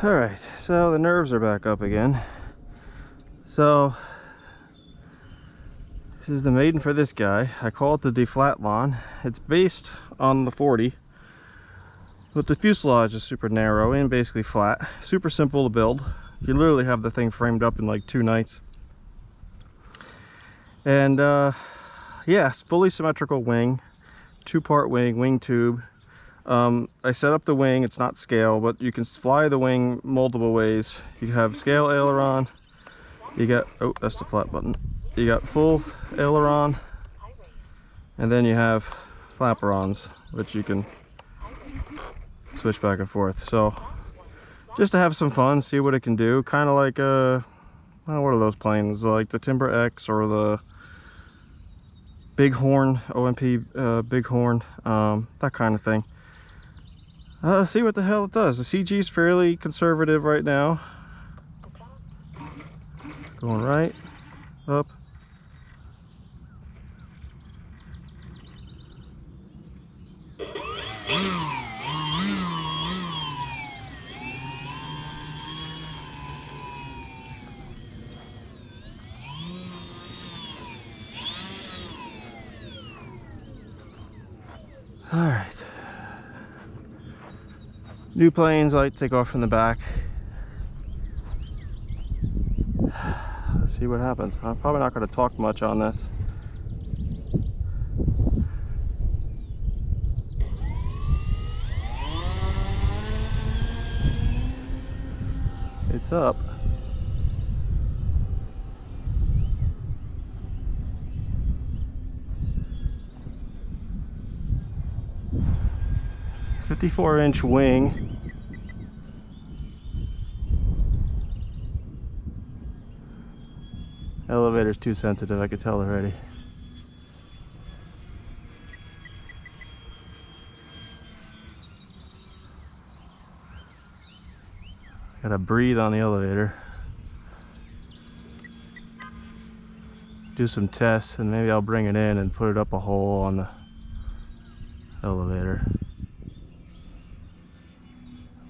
Alright, so the nerves are back up again. So this is the Maiden for this guy. I call it the DeFLATlon. It's based on the 40, but the fuselage is super narrow and basically flat. Super simple to build. You literally have the thing framed up in like 2 nights. And yeah, it's fully symmetrical wing, 2-part wing tube. I set up the wing, it's not scale, but you can fly the wing multiple ways. You have scale aileron, you got, oh, that's the flat button. You got full aileron, and then you have flaperons, which you can switch back and forth. So just to have some fun, see what it can do. Kind of like, what are those planes? Like the Timber X or the Bighorn, OMP Bighorn, that kind of thing. See what the hell it does. The CG is fairly conservative right now. Going right, up. All right. New planes, light take off from the back. Let's see what happens. I'm probably not going to talk much on this. It's up. "54-inch wing." Elevator's too sensitive, I could tell already. Gotta breathe on the elevator. Do some tests and maybe I'll bring it in and put it up a hole on the elevator.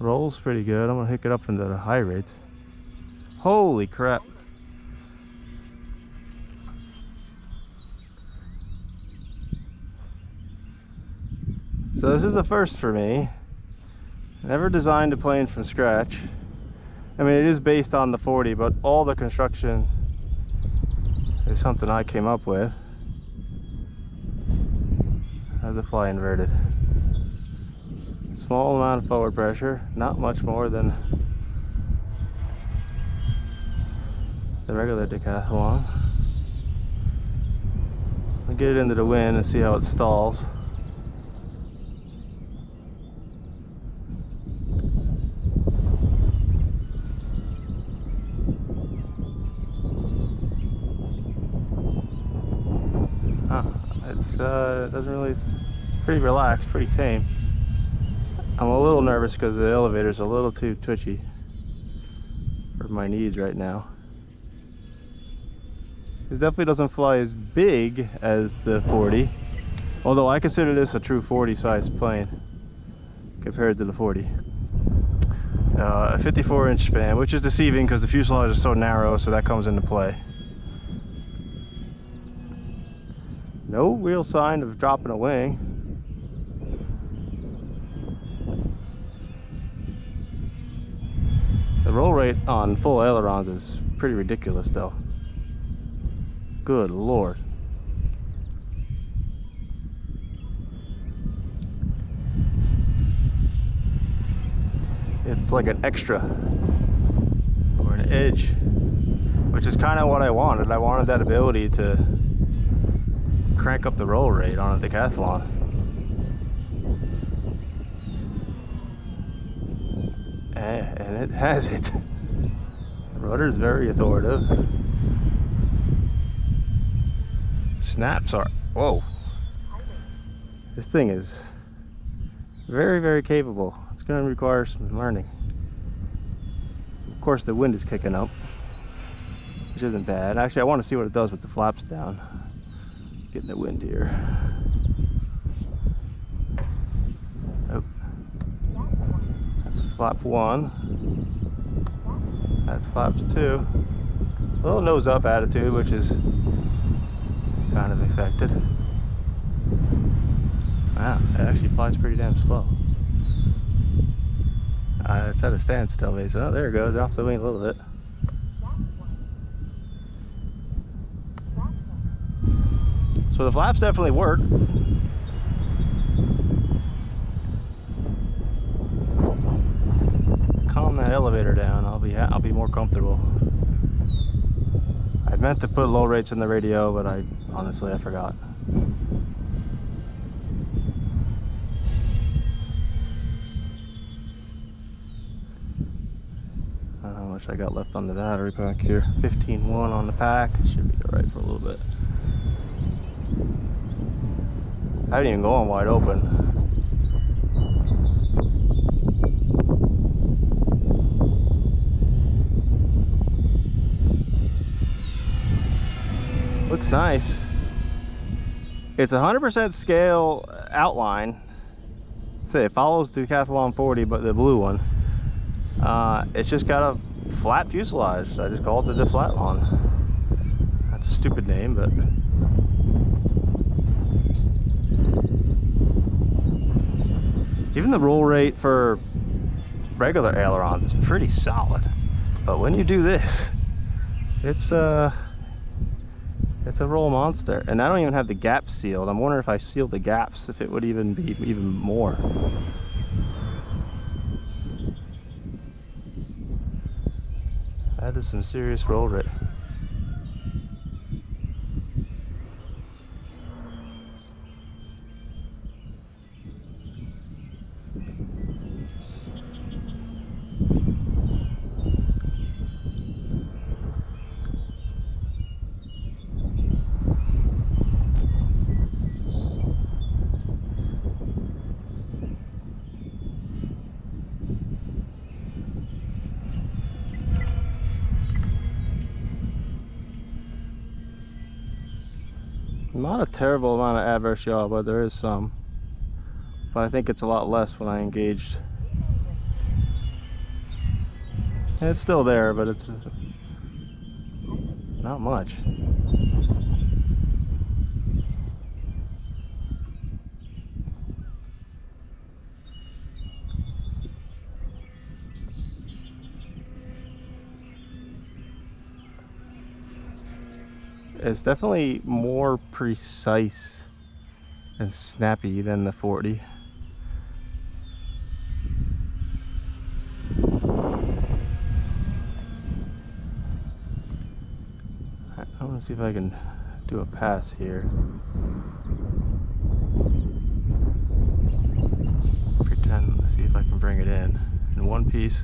Rolls pretty good. I'm gonna hook it up into the high rates. Holy crap. So this is a first for me. Never designed a plane from scratch. I mean, it is based on the 40, but all the construction is something I came up with. How's it fly inverted? Small amount of forward pressure, not much more than the regular Decathlon. I'll get it into the wind and see how it stalls. It doesn't really, it's pretty relaxed, pretty tame. I'm a little nervous because the elevator's a little too twitchy for my needs right now. It definitely doesn't fly as big as the 40, although I consider this a true 40 size plane compared to the 40. A 54-inch span, which is deceiving because the fuselage is so narrow, so that comes into play. No real sign of dropping a wing. The roll rate on full ailerons is pretty ridiculous though. Good Lord. It's like an extra or an edge, which is kind of what I wanted. I wanted that ability to crank up the roll rate on a Decathlon. And it has it. The rudder is very authoritative. Snaps are, whoa. This thing is very, very capable. It's going to require some learning. Of course, the wind is kicking up, which isn't bad. Actually, I want to see what it does with the flaps down. Getting the wind here. Oh, that's flap 1. That's flaps 2. A little nose up attitude, which is kind of expected. Wow, it actually flies pretty damn slow. It's at a standstill, basically. Oh, there it goes, off the wing a little bit. So the flaps definitely work. Calm that elevator down. I'll be more comfortable. I meant to put low rates in the radio, but honestly I forgot. How much I got left on the battery pack here? 15.1 on the pack. Should be alright for a little bit. I didn't even go on wide open. Looks nice. It's 100% scale outline. So it follows the Decathlon 40, but the blue one. It's just got a flat fuselage. I just call it the DeFLATlon. That's a stupid name, but even the roll rate for regular ailerons is pretty solid. But when you do this, it's a roll monster. And I don't even have the gaps sealed. I'm wondering if I sealed the gaps, if it would even be even more. That is some serious roll rate. Not a terrible amount of adverse yaw, but there is some. But I think it's a lot less when I engaged. And it's still there, but it's not much. It's definitely more precise and snappy than the 40. I want to see if I can do a pass here. Pretend, see if I can bring it in one piece.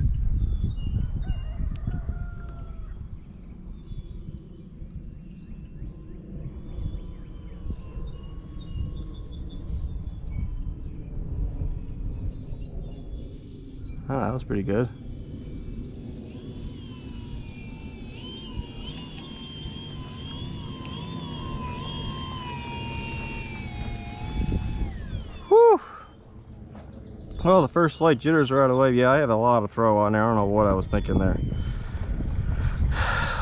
Oh, that was pretty good. Whew. Well, the first slight jitters are out of the way. Yeah, I have a lot of throw on there. I don't know what I was thinking there.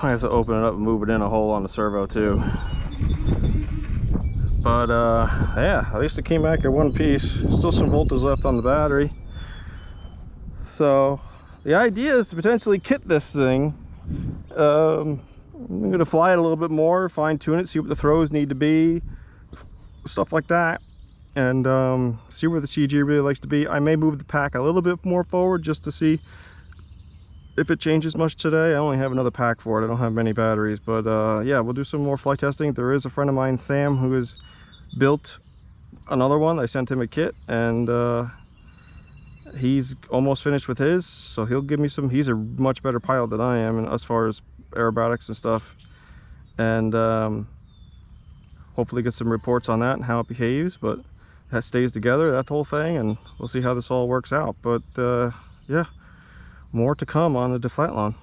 I have to open it up and move it in a hole on the servo too. But yeah, at least it came back at one piece. Still some voltage left on the battery. So the idea is to potentially kit this thing. I'm going to fly it a little bit more, fine tune it, see what the throws need to be, stuff like that, and see where the CG really likes to be. I may move the pack a little bit more forward just to see if it changes much today. I only have another pack for it. I don't have many batteries, but yeah, we'll do some more flight testing. There is a friend of mine, Sam, who has built another one. I sent him a kit, and he's almost finished with his, so he'll give me some. He's a much better pilot than I am, and as far as aerobatics and stuff, and hopefully get some reports on that and how it behaves. But that stays together, that whole thing, and we'll see how this all works out. But yeah, more to come on the DeFLATlon.